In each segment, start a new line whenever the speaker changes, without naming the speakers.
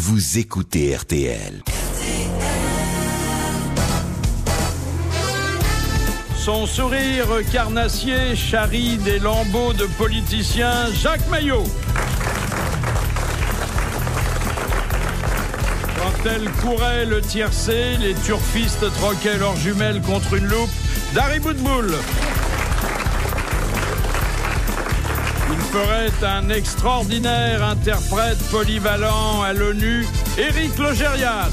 vous écoutez RTL.
Son sourire carnassier charrie des lambeaux de politiciens, Jacques Maillot. Quand elle courait le tiercé, les turfistes troquaient leurs jumelles contre une loupe, Dari Boudboul. Il ferait un extraordinaire interprète polyvalent à l'ONU, Éric Logérias.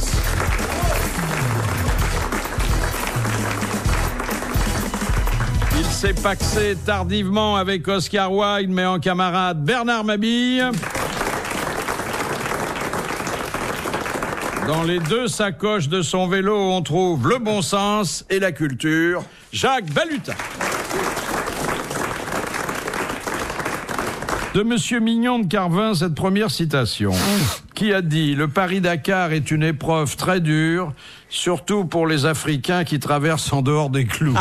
Il s'est paxé tardivement avec Oscar Wilde, mais en camarade Bernard Mabille. Dans les deux sacoches de son vélo, on trouve le bon sens et la culture, Jacques Balutin. De Monsieur Mignon de Carvin, cette première citation. Qui a dit « Le Paris-Dakar est une épreuve très dure, surtout pour les Africains qui traversent en dehors des clous. »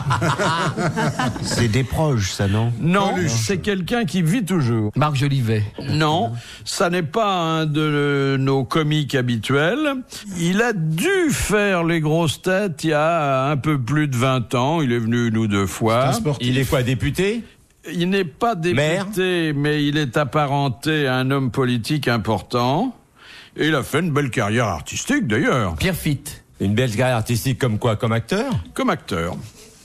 C'est des proches, ça, non?
Non, c'est quelqu'un qui vit toujours.
Marc Jolivet.
Non, ça n'est pas un de nos comiques habituels. Il a dû faire les grosses têtes il y a un peu plus de 20 ans. Il est venu une ou deux fois.
Il est quoi, député?
Il n'est pas député, mais il est apparenté à un homme politique important. Et il a fait une belle carrière artistique, d'ailleurs.
Pierre Fitt.
Une belle carrière artistique comme quoi? Comme acteur?
Comme acteur.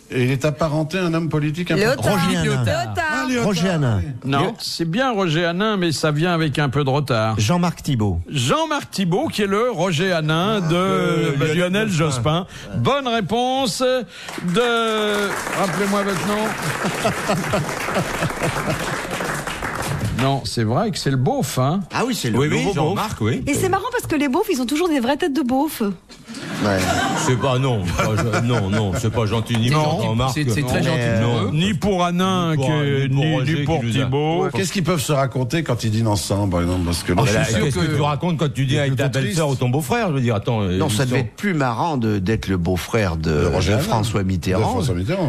Et il est apparenté à un homme politique important.
Roger Hanin. Roger Hanin.
Non, c'est bien Roger Hanin, mais ça vient avec un peu de retard.
Jean-Marc Thibault.
Jean-Marc Thibault, qui est le Roger Hanin de Lionel Jospin. Bonne réponse de... Rappelez-moi votre nom. Non, c'est vrai que c'est le beauf, hein.
Ah oui, c'est le
Oui,
nouveau beauf.
Jean-Marc, oui.
Et c'est marrant parce que les beaufs, ils ont toujours des vraies têtes de beaufs.
Ouais.
C'est pas, non, non, c'est pas gentil ni pour Jean-Marc.
C'est très gentil pour eux.
Ni pour Hanin, ni pour Thibault.
Qu'est-ce qu'ils peuvent se raconter quand ils dînent ensemble, par exemple? Parce que
Qu'est-ce que tu racontes quand tu dis avec ta belle-sœur ou ton beau-frère? Je veux dire, attends.
Non, ça devait être plus marrant d'être le beau-frère de François Mitterrand.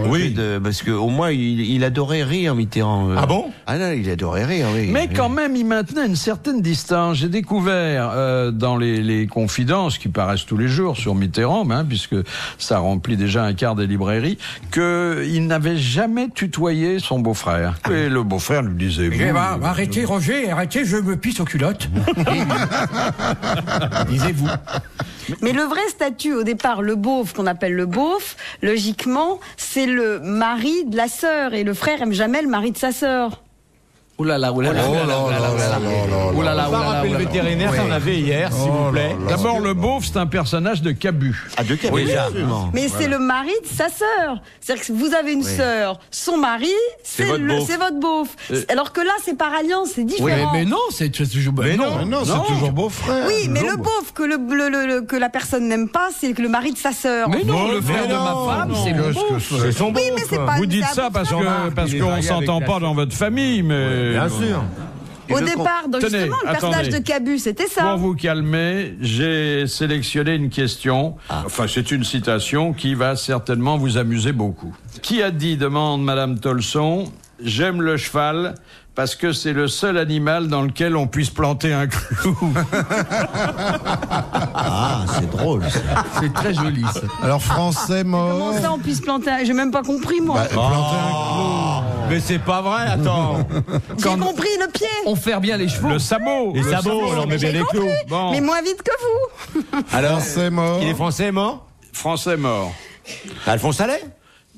Oui.
Parce qu'au moins, il adorait rire, Mitterrand.
Ah bon?
Ah non, il adorait rire, oui.
Mais quand même, il maintenait une certaine distance. J'ai découvert dans les confidences qui paraissent tous les jours sur Mitterrand, hein, puisque ça remplit déjà un quart des librairies, qu'il n'avait jamais tutoyé son beau-frère. Et le beau-frère lui disait...
Arrêtez, Roger, arrêtez, je me pisse aux culottes. Disez-vous.
Mais le vrai statut, au départ, le beauf, qu'on appelle le beauf, logiquement, c'est le mari de la sœur. Et le frère aime jamais le mari de sa sœur.
Oulala, oulala, oulala, oulala.
On va rappeler le vétérinaire qu'on avait hier, s'il vous plaît.
D'abord, le beauf, c'est un personnage de Cabu.
Ah, de quel
Mais c'est le mari de sa sœur. C'est-à-dire que vous avez une sœur, son mari, c'est votre beauf. Alors que là, c'est par alliance, c'est différent.
Mais non, c'est toujours...
Mais non, c'est toujours beau-frère.
Oui, mais le beauf que la personne n'aime pas, c'est que le mari de sa sœur.
Mais non, le frère de ma femme, c'est le beauf.
C'est son beauf.
Oui, mais c'est pas...
Vous dites ça parce qu'on s'entend pas dans votre famille, mais...
Bien sûr.
Au départ, donc
Tenez,
justement, le personnage
attendez.
de Cabu, c'était ça.
Pour vous calmer, j'ai sélectionné une question. Enfin, c'est une citation qui va certainement vous amuser beaucoup. Qui a dit, demande Madame Tolson, « J'aime le cheval parce que c'est le seul animal dans lequel on puisse planter un clou. »
Ah, c'est drôle, ça.
C'est très joli, ça.
Alors, français mort.
Comment ça, on puisse planter un... J'ai même pas compris, moi.
Planter un clou.
Mais c'est pas vrai, attends.
J'ai compris le pied.
On fait bien les chevaux.
Le sabot.
Les sabots, on met bien les clous.
Bon.
Mais moins vite que vous.
Alors,
Français mort.
il est français mort?
Français mort.
Alphonse Allais?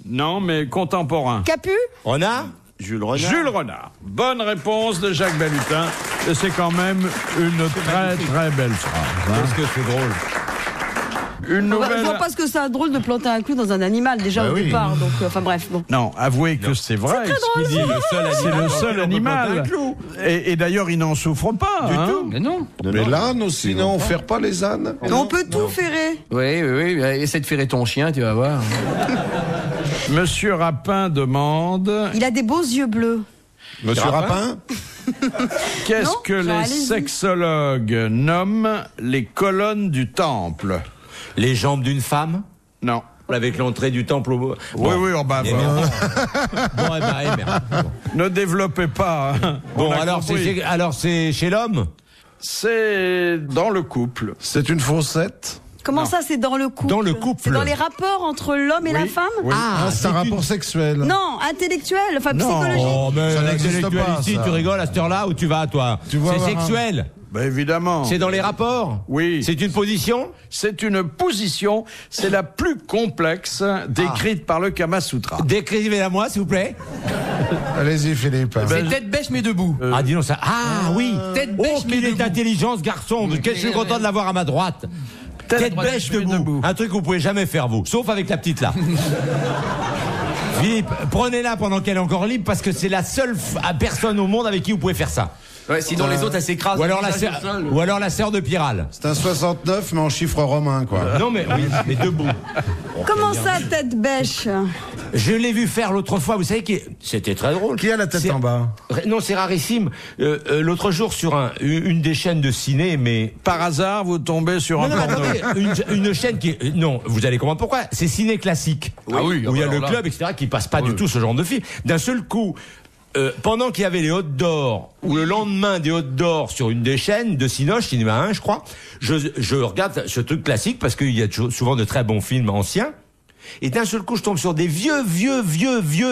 Non, mais contemporain.
Capu.
Renard?
Jules Renard.
Jules Renard. Bonne réponse de Jacques Balutin. Et c'est quand même une très très belle phrase.
Qu'est-ce que c'est drôle.
Une
Je
nouvelle...
vois pas ce que c'est drôle de planter un clou dans un animal, déjà au départ. Donc, enfin bref, bon.
Non, avouez que c'est vrai.
C'est très drôle,
C'est le seul animal. Et d'ailleurs, il n'en souffre pas.
Du
hein.
tout. Mais non.
Mais l'âne aussi, non, on ne fait pas les ânes.
On peut tout ferrer.
Oui. Essaie de ferrer ton chien, tu vas voir.
Monsieur Rapin demande...
Il a des beaux yeux bleus.
Monsieur Rapin.
Qu'est-ce
Non,
que les
allez-y.
sexologues nomment les colonnes du temple?
Les jambes d'une femme?
Non.
Avec l'entrée du temple au...
Oui, oh bah,
Eh merde. Bon, eh ben, eh merde.
ne développez pas. hein.
Bon,
On a
alors
compris.
c'est chez l'homme?
C'est dans le couple.
C'est une faussette.
Comment ça, c'est dans le couple?
Dans le couple.
C'est dans les rapports entre l'homme et la femme?
Oui.
C'est un rapport sexuel.
Non, intellectuel, enfin psychologique.
Oh, mais
Ça n'existe
l'intellectuel
pas,
ici,
ça.
tu rigoles à cette heure-là où tu vas, toi.
Tu vois,
c'est
Varin.
sexuel.
Ben évidemment.
C'est dans les rapports.
Oui.
C'est une position.
C'est une position, c'est la plus complexe décrite par le Kama Sutra.
Décrivez-la moi, s'il vous plaît.
Allez-y, Philippe.
C'est tête bêche mais debout.
Ah, dis donc ça. Ah, oui.
Tête
Oh,
bêche mais
qu'il est
debout.
intelligent, ce garçon. Je suis content de l'avoir à ma droite. Tête
droite,
bêche
je suis
debout.
debout.
Un truc que vous pouvez jamais faire, vous. Sauf avec la petite là. Philippe, prenez-la pendant qu'elle est encore libre parce que c'est la seule personne au monde avec qui vous pouvez faire ça.
Ouais, sinon les autres, elles s'écrasent.
Ou alors la sœur de Piral.
C'est un 69, mais en chiffre romain, quoi.
Non, mais oui, mais debout.
Comment ça, tête bêche?
Je l'ai vu faire l'autre fois, vous savez, c'était très drôle.
Qui a la tête
C'est-
en bas?
Non, c'est rarissime. L'autre jour, sur une des chaînes de ciné, mais...
Par hasard, vous tombez sur
Non,
un
non,
porno.
attendez, une chaîne qui est... Non, vous allez comprendre pourquoi. C'est ciné classique.
Ah oui,
où il y a
alors
le
là.
club, etc., qui passe pas du tout ce genre de film. D'un seul coup... pendant qu'il y avait les Hôtes d'Or, ou le lendemain des Hôtes d'Or sur une des chaînes de Cinoche, Cinéma 1, je crois, je regarde ce truc classique parce qu'il y a souvent de très bons films anciens. Et d'un seul coup, je tombe sur des vieux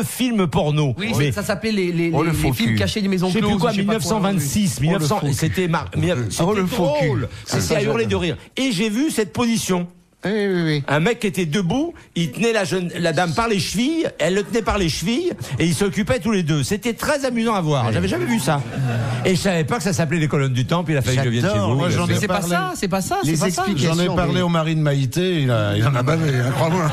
films porno.
Oui,
mais
ça s'appelait les
le faux
films
cul.
cachés des maisons
je sais
closes.
plus quoi,
je sais pas
1926, 1900, c'était
le faux cul.
drôle. C'était à hurler de rire. Et j'ai vu cette position.
Oui.
Un mec qui était debout, il tenait la dame par les chevilles, elle le tenait par les chevilles, et ils s'occupaient tous les deux. C'était très amusant à voir. J'avais jamais vu ça. Et je savais pas que ça s'appelait les colonnes du temple, il a fallu que je vienne chez
J'adore.
vous.
Moi, j'en ai
Mais c'est pas
parlé.
ça, c'est pas ça,
Les
c'est pas ça.
explications.
J'en ai parlé au mari de Maïté, il en a bavé, hein, crois-moi.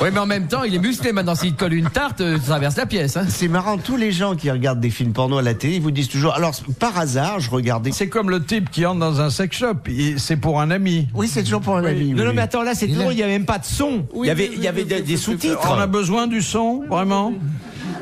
Oui, mais en même temps, il est musclé maintenant. S'il te colle une tarte, ça traverse la pièce. Hein.
C'est marrant, tous les gens qui regardent des films porno à la télé, ils vous disent toujours. Alors, par hasard, je regardais.
C'est comme le type qui entre dans un sex shop. C'est pour un ami.
Oui, c'est toujours pour un ami.
Non,
oui.
mais attends, là, c'est drôle, il n'y avait même pas de son. Il y avait des sous-titres.
On a besoin du son, vraiment.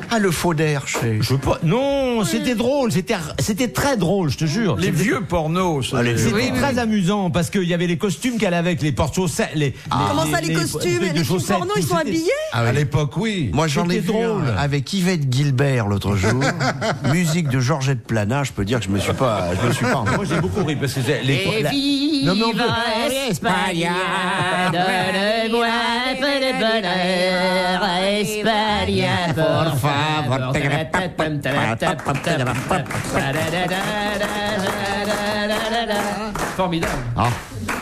Ah, le faux d'air,
Je veux pas. Non, c'était drôle, c'était très drôle, je te jure.
Les vieux pornos. ça,
C'était
Oui, oui,
très
oui.
amusant parce qu'il y avait les costumes qu'elle avait avec les porte-chaussettes.
Comment ça, les costumes? Les films porno, ils sont habillés?
À l'époque, oui.
Moi, j'en ai
C'était
vu
drôle.
un avec Yvette Gilbert l'autre jour. Musique de Georgette Plana. Je peux dire que je me suis pas.
Moi, j'ai beaucoup ri parce que c'est
Non, mais on peut.
España, donne-moi un peu de bonheur, España, por favor.
Formidable.
Ah,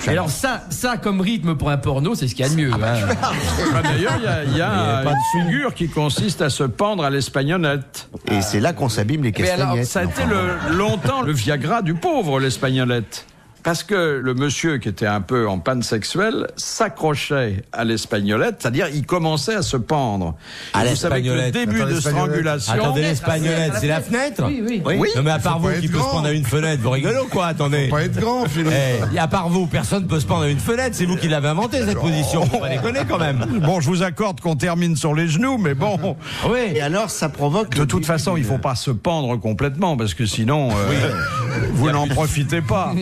Et alors ça comme rythme pour un porno, c'est ce qu'il y a de mieux. Hein.
Ah, D'ailleurs, il y a une figure qui consiste à se pendre à l'espagnolette.
Et c'est là qu'on s'abîme les
Mais alors,
castagnettes.
ça a été longtemps le Viagra du pauvre, l'espagnolette. Parce que le monsieur qui était un peu en panne sexuelle s'accrochait à l'espagnolette, c'est-à-dire il commençait à se pendre.
À
Et vous savez que le
l'espagnolette.
début
Attends,
de
l'espagnolette.
strangulation...
Attendez, l'espagnolette, c'est la fenêtre?
Oui.
Oui.
Non, mais à part
faut
vous
pas
qui
être
peut se
grand.
prendre à une fenêtre, vous rigolez ou quoi? Attendez.
Faut pas être grand, Philippe.
Eh, à part vous, personne peut se prendre à une fenêtre, c'est vous qui l'avez inventé cette position. Faut pas déconner quand même.
Bon, je vous accorde qu'on termine sur les genoux, mais bon...
Oui.
Et alors, ça provoque.
De toute façon, il faut pas se pendre complètement parce que sinon, vous n'en profitez pas.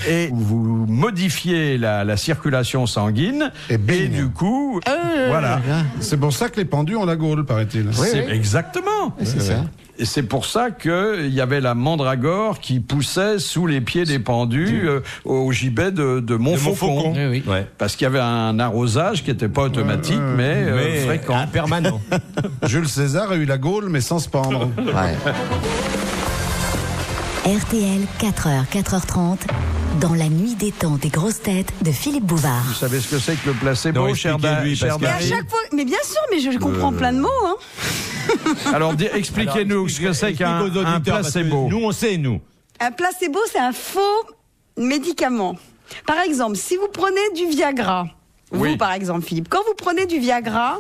Et vous modifiez la circulation sanguine
Et bing.
du coup, voilà.
C'est pour ça que les pendus ont la gaule, paraît-il.
C'est exactement.
C'est ça.
Et c'est pour ça qu'il y avait la mandragore qui poussait sous les pieds des pendus au gibet de Montfaucon.
Oui, oui.
Ouais.
Parce qu'il y avait un arrosage qui n'était pas automatique, mais fréquent.
Permanent.
Jules César a eu la gaule, mais sans se pendre.
Ouais.
RTL, 4h, 4h30, dans la nuit détente des grosses têtes de Philippe Bouvard.
Vous savez ce que c'est que le placebo,
Non,
cher
expliquez-lui,
cher
parce que-
Mais à
Barry
chaque fois, mais bien sûr, mais je comprends plein de mots, hein.
Alors, expliquez-nous ce que c'est qu'un
Explique aux
un
auditeurs, parce que
placebo.
Nous, on sait, nous.
Un placebo, c'est un faux médicament. Par exemple, si vous prenez du Viagra,
Oui.
vous par exemple, Philippe, quand vous prenez du Viagra,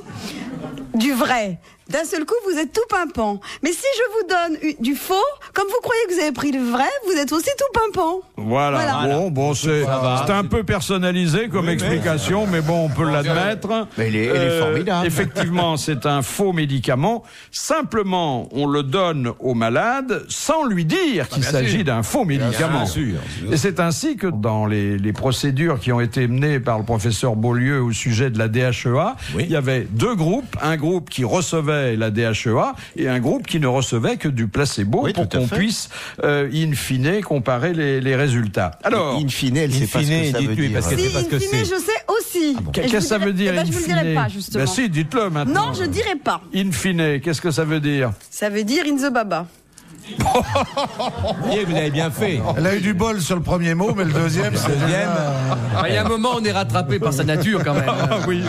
du vrai, d'un seul coup, vous êtes tout pimpant. Mais si je vous donne du faux, comme vous croyez que vous avez pris le vrai, vous êtes aussi tout pimpant.
Voilà.
Voilà.
Bon, c'est un peu personnalisé comme explication, mais bon, on peut l'admettre.
Mais elle est formidable.
Effectivement, c'est un faux médicament. Simplement, on le donne au malade sans lui dire qu'il s'agit d'un faux médicament.
Bien sûr.
Et c'est ainsi que dans les procédures qui ont été menées par le professeur Beaulieu au sujet de la DHEA,
Oui.
il y avait deux groupes. Un groupe qui recevait recevait la DHEA et un groupe qui ne recevait que du placebo pour qu'on puisse, in fine, comparer les résultats. Alors,
in fine, elle sait pas ce que ça veut dire.
Si, in fine, je sais aussi.
Qu'est-ce que ça veut dire, in fine?
Je vous le dirai pas, justement.
Ben si, dites-le maintenant.
Non, je dirai pas.
In fine, qu'est-ce que ça veut dire?
Ça veut dire in the baba.
Vous avez bien fait.
Elle a eu du bol sur le premier mot, mais le deuxième, c'est...
Il y a un moment, on est rattrapé par sa nature quand même.
Oui.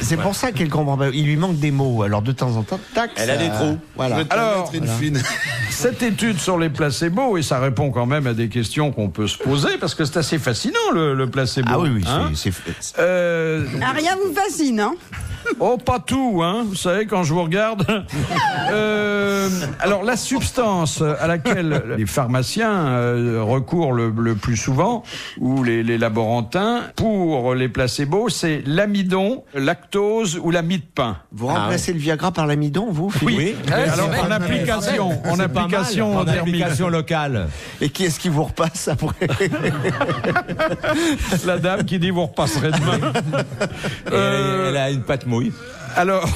C'est pour ça qu'elle comprend pas. Il lui manque des mots. Alors de temps en temps, tac.
Elle a des trous.
Voilà.
Alors, cette étude sur les placebos, et ça répond quand même à des questions qu'on peut se poser, parce que c'est assez fascinant le placebo.
Ah oui,
hein,
Rien vous fascine, hein?
Oh, pas tout, hein. Vous savez, quand je vous regarde. Alors, la substance à laquelle les pharmaciens recourent le plus souvent, ou les laborantins, pour les placebos, c'est l'amidon, lactose ou l'amide pain.
Vous remplacez le Viagra par l'amidon, vous, Philippe?
Oui. Alors, en application
locale.
Et qui est-ce qui vous repasse après?
La dame qui dit vous repasserez demain.
Elle a une patte mouille.
Alors,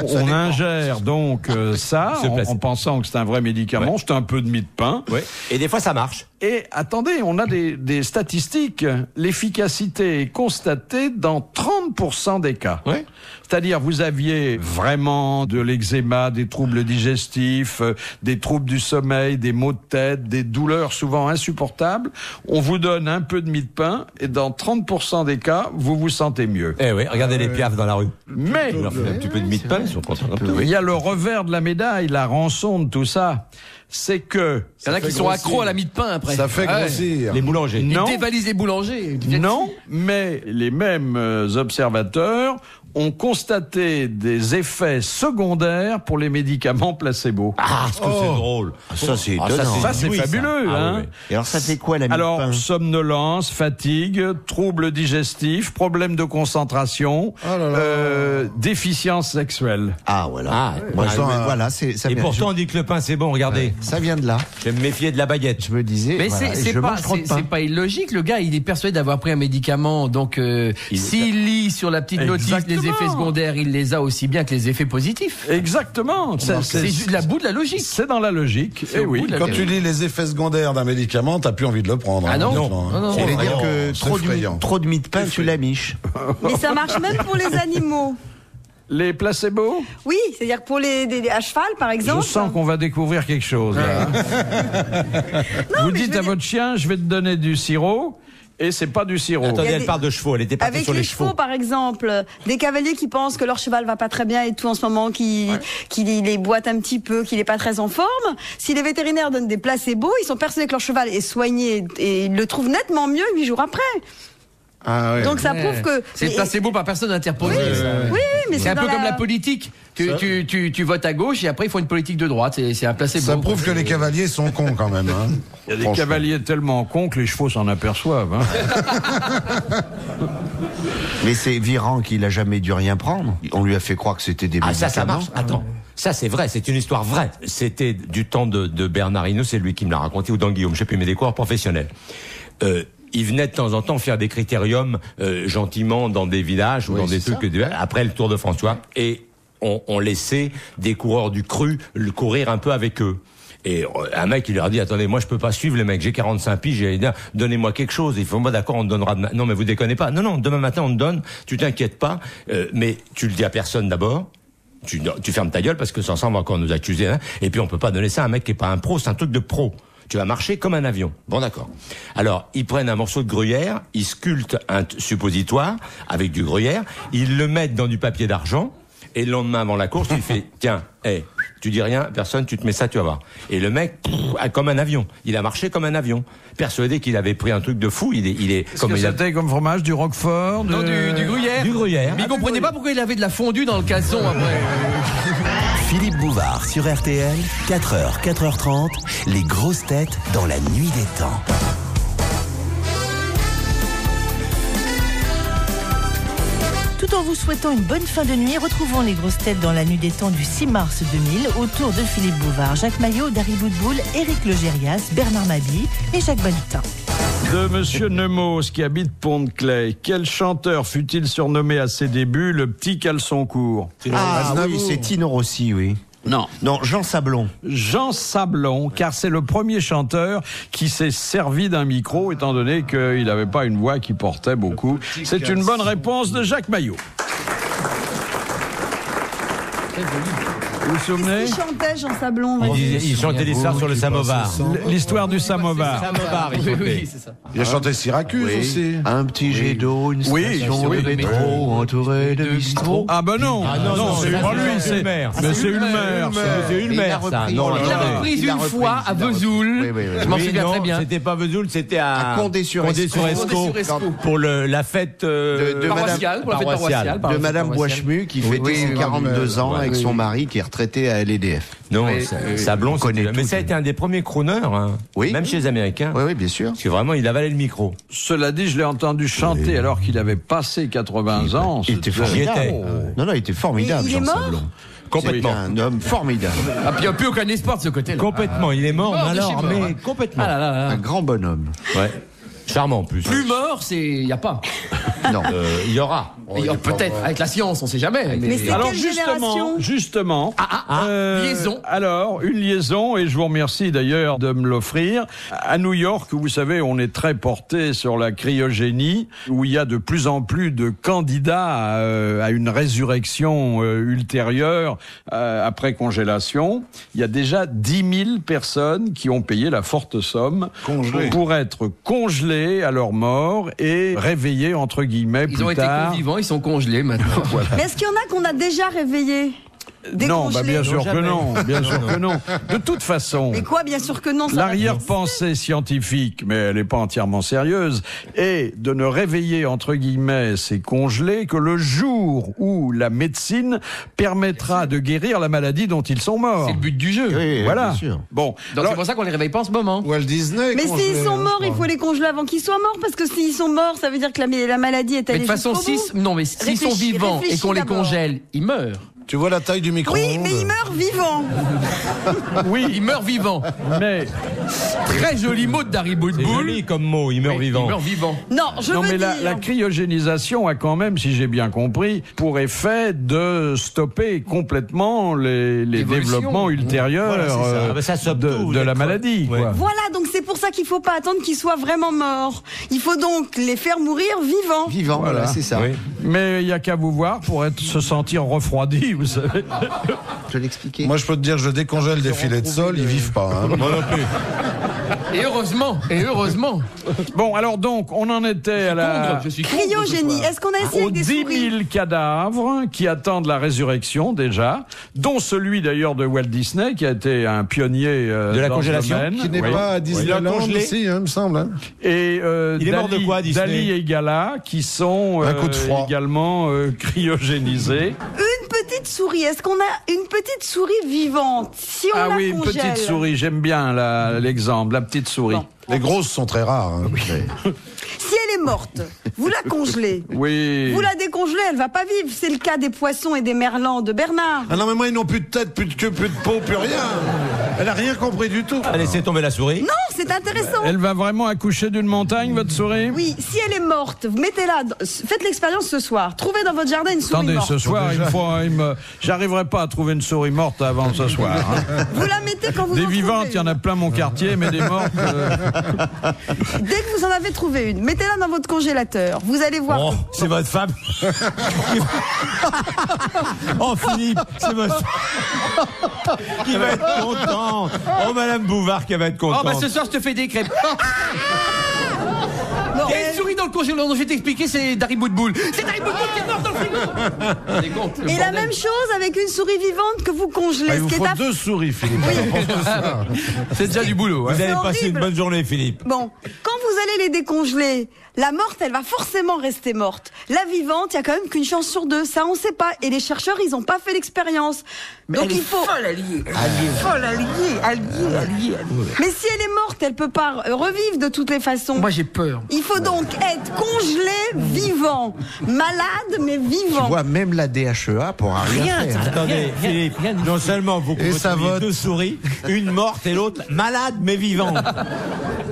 on ingère donc ça en pensant que c'est un vrai médicament.
Ouais.
C'est un peu de mie de pain.
Ouais. Et des fois, ça marche.
Et attendez, on a des statistiques. L'efficacité est constatée dans 30% des cas.
Ouais.
C'est-à-dire, vous aviez vraiment de l'eczéma, des troubles digestifs, des troubles du sommeil, des maux de tête, des douleurs souvent insupportables. On vous donne un peu de mie de pain et dans 30% des cas, vous vous sentez mieux.
Eh oui, regardez les piafs dans la rue.
Mais
On leur fait un petit peu de mie de pain, ils sont contents.
il y a le revers de la médaille, la rançon de tout ça. C'est que...
Il y en a qui sont accros à la mie de pain après.
Ça fait grossir.
Les boulangers.
Ils
Non.
dévalisent les boulangers.
Non, mais les mêmes observateurs ont constaté des effets secondaires pour les médicaments placebo.
Ah, est-ce que c'est drôle.
Ça, c'est étonnant.
Ça, c'est
oui,
fabuleux,
ça. Ah,
hein.
oui.
Et alors, ça fait quoi, la mie de
Alors,
pain?
somnolence, fatigue, troubles digestifs, problèmes de concentration, déficience sexuelle.
Ah, voilà.
Ah,
Moi,
ah,
je-
oui.
voilà, c'est ça.
Et
vient-
pourtant, on dit que le pain, c'est bon, regardez.
ça vient de là.
Je vais me méfier de la baguette.
Je me disais,
Mais
voilà,
c'est
je
pas,
mange trop de pain.
c'est pas illogique. Le gars, il est persuadé d'avoir pris un médicament. Donc, s'il lit sur la petite notice
Exactement.
les effets secondaires, il les a aussi bien que les effets positifs.
Exactement.
C'est la bout de la logique.
C'est dans la logique. Eh
au
oui.
bout de la
Quand tu lis les effets secondaires d'un médicament, t'as plus envie de le prendre.
Ah
hein,
non.
honnêtement, hein.
Non.
Ça veut dire
Oh,
que
c'est
trop
effrayant.
de mie de pain, tu la miches.
Mais ça marche même pour les animaux.
Les placebos,
Oui, c'est-à-dire pour à cheval, par exemple.
je sens qu'on va découvrir quelque chose. Là. Vous
mais
dites
je veux
à
dire-
votre chien, je vais te donner du sirop, et c'est pas du sirop.
Attendez,
Il y a
elle
des-
parle de chevaux, elle était partie
Avec
sur
les
les
chevaux,
chevaux.
par exemple, des cavaliers qui pensent que leur cheval va pas très bien et tout en ce moment, qui les boitent un petit peu, qu'il est pas très en forme. Si les vétérinaires donnent des placebos, ils sont persuadés que leur cheval est soigné et ils le trouvent nettement mieux 8 jours après.
Ah, ouais.
Donc ça prouve que...
C'est placebo par personne interposée.
Oui, mais
C'est un
dans
peu comme la politique. Tu votes à gauche et après ils font une politique de droite. C'est un placebo.
Ça prouve que les cavaliers sont cons quand même. Hein.
Il y a des
Franchement.
cavaliers tellement cons que les chevaux s'en aperçoivent. Hein.
Mais c'est Viran qui n'a jamais dû rien prendre. On lui a fait croire que c'était des
Ah,
médicaments.
ça marche. Attends. Ça, c'est vrai, c'est une histoire vraie. C'était du temps de Bernard Hinault, c'est lui qui me l'a raconté, ou d'Anguillaume, je sais plus, mais des coureurs professionnels. Il venait de temps en temps faire des critériums gentiment dans des villages ou dans des trucs après le Tour de France, tu vois, et on laissait des coureurs du cru courir un peu avec eux. Et un mec, il leur a dit, attendez, moi je peux pas suivre les mecs, j'ai 45 piges, j'ai dit, donnez-moi quelque chose. Il faut, moi d'accord, on te donnera demain. Non mais vous déconnez pas. Non, demain matin on te donne, tu t'inquiètes pas, mais tu le dis à personne d'abord. Tu fermes ta gueule parce que sans ça on va encore nous accuser. Hein. Et puis on peut pas donner ça à un mec qui est pas un pro, c'est un truc de pro. Tu vas marcher comme un avion. Bon, d'accord. Alors, ils prennent un morceau de gruyère, ils sculptent un suppositoire avec du gruyère, ils le mettent dans du papier d'argent, et le lendemain avant la course, tu fais, tiens, tu dis rien, personne, tu te mets ça, tu vas voir. Et le mec, comme un avion. Il a marché comme un avion. Persuadé qu'il avait pris un truc de fou, il est
Comme c'était comme fromage, du roquefort,
Non, du gruyère.
Du gruyère.
Mais il comprenait pas pourquoi il avait de la fondue dans le caleçon après.
Philippe Bouvard sur RTL, 4h, 4h30, les grosses têtes dans la nuit des temps.
Tout en vous souhaitant une bonne fin de nuit, retrouvons les grosses têtes dans la nuit des temps du 6 mars 2000 autour de Philippe Bouvard, Jacques Maillot, Dari Boudboul, Éric Logérias, Bernard Mabille et Jacques Balutin.
De Monsieur Nemours qui habite Pont-de-Clay. Quel chanteur fut-il surnommé à ses débuts le petit caleçon court?
Ah oui, c'est Tino Rossi, oui.
Non.
Non, Jean Sablon.
Jean Sablon, car c'est le premier chanteur qui s'est servi d'un micro, étant donné qu'il n'avait pas une voix qui portait beaucoup. C'est une bonne réponse de Jacques Maillot. Vous vous souvenez?
Qu'est-ce qu'il chantait, Jean Sablon?
Il chantait l'histoire sur le samovar.
L'histoire du samovar.
Samovar, il chantait.
Oui, c'est ça.
Il a chanté Syracuse aussi.
Un petit jet d'eau, une station de métro entourée de bistrots.
Ah ben non, non, c'est pas lui, c'est
Ulmer.
Mais c'est Ulmer.
C'est Ulmer, ça. Non,
Il l'a reprise une fois à Vesoul. Je m'en souviens très bien.
C'était pas Vesoul, c'était à
Condé-sur-Escaut.
Pour la fête
Paroissiale, pour la fête paroissiale.
De Madame Boischmu qui fêtait ses 42 ans avec son mari qui est retraité à l'EDF.
Non, Sablon, mais ça a été un des premiers crooners,
Oui.
même chez les Américains.
Oui, bien sûr.
Parce que vraiment, il avalait le micro.
Cela dit, je l'ai entendu chanter alors qu'il avait passé 80 ans.
Il était formidable. Non, il était formidable,
Il est
Jean
mort
Sablon.
Complètement.
Un homme formidable.
Ah, puis il n'y a plus aucun espoir de ce côté-là.
Complètement. Il est mort,
Mort de chez
alors,
mort,
mais
hein.
complètement.
Ah là là là.
Un grand bonhomme.
Ouais. Charmant, en plus.
Plus mort, il n'y a pas.
Non.
Il y aura.
Peut-être, avec la science, on ne sait jamais.
Mais c'est
Alors
quelle génération?
justement,
liaison.
Alors, une liaison, et je vous remercie d'ailleurs de me l'offrir. À New York, vous savez, on est très porté sur la cryogénie, où il y a de plus en plus de candidats à une résurrection ultérieure après congélation. Il y a déjà 10 000 personnes qui ont payé la forte somme pour être congelées à leur mort et réveillées, entre guillemets,
Ils
plus
ont été
tard.
vivants, ils sont congelés maintenant. Voilà.
Mais est-ce qu'il y en a qu'on a déjà réveillé?
Non, bah bien sûr que non, bien sûr que non. De toute façon,
Mais quoi, bien sûr que non. ça va
l'arrière-pensée scientifique, mais elle n'est pas entièrement sérieuse, est de ne réveiller, entre guillemets, ces congelés que le jour où la médecine permettra de guérir la maladie dont ils sont morts.
C'est le but du jeu.
Oui,
Voilà.
bien sûr.
Bon,
Donc
alors,
c'est pour ça qu'on les réveille pas en ce moment.
Walt Disney.
Mais
congelé,
s'ils sont
hein,
morts,
je
il
crois.
faut les congeler avant qu'ils soient morts, parce que s'ils sont morts, ça veut dire que la maladie est
Mais
allée
de toute façon,
jusqu'au bout.
mais s'ils sont
Réfléchis,
vivants et qu'on les
d'abord.
congèle, ils meurent.
Tu vois la taille du micro.
Oui, mais ils meurent vivants.
Oui, ils meurent vivants.
mais
Très joli mot de Dari
C'est
Boudboul.
joli comme mot, il meurt vivant.
Ils meurent vivants.
Non, je
non,
veux
mais
dire.
la cryogénisation a quand même, si j'ai bien compris, pour effet de stopper complètement les
L'évolution.
développements ultérieurs
Voilà, c'est ça. Ah bah ça stoppe tout, vous
de
êtes
la
creux.
maladie.
Ouais.
Quoi.
Voilà, donc c'est pour ça qu'il faut pas attendre qu'ils soient vraiment morts. Il faut donc les faire mourir vivants.
Vivant, voilà, c'est ça.
Oui.
Mais il n'y a qu'à vous voir pour se sentir refroidi, vous savez.
Je l'expliquais.
Moi, je peux te dire, je décongèle des filets de sol, ils vivent pas. Hein.
Moi non plus.
Et heureusement,
Bon, alors donc, on en était à la...
Je suis contre ce
Cryogénie.
soir.
Est-ce qu'on a essayé
aux
avec des
10
souris
000 cadavres qui attendent la résurrection déjà, dont celui d'ailleurs de Walt Disney qui a été un pionnier
De la
dans
congélation,
ce domaine.
Qui n'est
Oui.
pas à Disneyland
congelé.
aussi, hein, me semble. Hein.
Et
Il est mort de quoi, Disney
Dali et Gala qui sont
Un coup de froid.
également cryogénisés.
Une petite souris. Est-ce qu'on a une petite souris vivante? Si on
Ah
la
oui, une
congèle.
petite souris, j'aime bien l'exemple, la petite souris.
Bon.
Les grosses sont très rares. Hein.
Si elle est morte, vous la congelez.
Oui.
Vous la décongelez, elle va pas vivre. C'est le cas des poissons et des merlans de Bernard.
Ah non, mais moi, ils n'ont plus de tête, plus de queue, plus de peau, plus rien. Elle a rien compris du tout.
Allez, laissez tomber la souris.
Non, c'est intéressant.
Elle va vraiment accoucher d'une montagne, votre souris?
Oui, si elle est morte, vous mettez-la. Faites l'expérience ce soir. Trouvez dans votre jardin une souris
Attendez,
morte.
ce soir, j'arriverai pas à trouver une souris morte avant ce soir. hein.
Vous la mettez quand vous
Des
en
vivantes,
trouvez
il y en a plein mon quartier, mais des mortes.
une. Dès que vous en avez trouvé une, mettez-la dans votre congélateur. Vous allez voir.
Oh, c'est votre femme. Oh, Philippe, c'est votre femme. Qui va être contente. Oh, Madame Bouvard qui va être
Oh
contente.
bah ce soir je te fais des crêpes. Il y a une souris dans le congélateur, je vais t'expliquer, c'est Dari Boudboul. C'est Dari Boudboul qui est mort dans le frigo. Des comptes, le
Et la
bordel.
même chose avec une souris vivante que vous congelez.
Ah, il
ce
vous
qui est
faut
aff-
2 souris, Philippe.
C'est déjà du boulot. hein.
Vous allez
C'est
passer
horrible.
une bonne journée, Philippe.
Bon, quand vous allez les décongeler, la morte, elle va forcément rester morte. La vivante, il y a quand même qu'une chance sur 2. Ça, on sait pas. Et les chercheurs, ils ont pas fait l'expérience. Donc il faut.
alliée.
Mais si elle est morte, elle peut pas revivre de toutes les façons.
Moi j'ai peur.
Il faut donc être congelé vivant. Malade, mais
Tu
vivant.
vois, même la DHEA pourra rien faire.
Attendez, Philippe, non seulement vous
Et ça
trouviez
vote.
2 souris, une morte et l'autre malade mais vivante.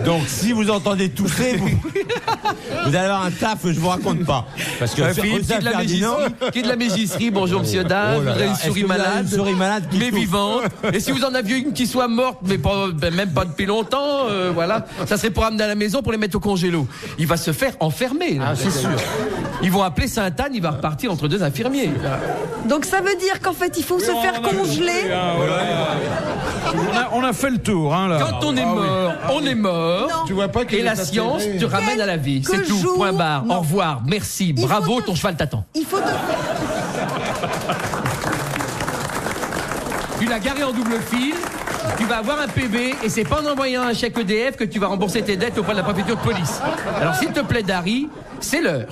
Donc, si vous entendez tousser, vous allez avoir un taf que je vous raconte pas. Parce que
Philippe, qui est de la mégisserie, bonjour monsieur dame,
Oh là là.
une souris malade,
qui
mais
tousse
vivante. Et si vous en aviez une qui soit morte, mais pas, même pas depuis longtemps, voilà, ça serait pour amener à la maison pour les mettre au congélo. Il va se faire enfermer. Ah, c'est sûr. Ils vont appeler Sainte-Anne, il va repartir entre deux infirmiers.
Donc ça veut dire qu'en fait, il faut se faire congeler.
On a fait le tour, hein, là.
Quand on est mort, on est mort.
Non.
Tu vois pas qu'il
Et
est
la science
atterré.
te ramène à la vie. C'est
Quelques
tout.
jours,
Point barre.
non.
Au revoir. Merci.
Il
Bravo,
faut
ton cheval t'attend.
Il faut
Tu l'as garé en double fil. Tu vas avoir un PV et c'est pas en envoyant un chèque EDF que tu vas rembourser tes dettes auprès de la préfecture de police. Alors s'il te plaît, Dari, c'est l'heure.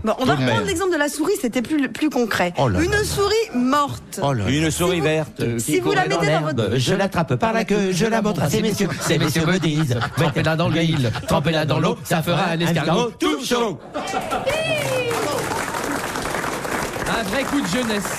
Bon, on va reprendre l'exemple de la souris, c'était plus concret.
Oh là là.
Une souris morte.
Oh là là.
Une souris verte.
Si vous la mettez dans votre...
Je l'attrape par la queue, je la montre à ces messieurs. Ces messieurs me disent,
Trempez-la dans l'huile, trempez-la dans l'eau, ça fera un escargot tout chaud. Un vrai coup de jeunesse.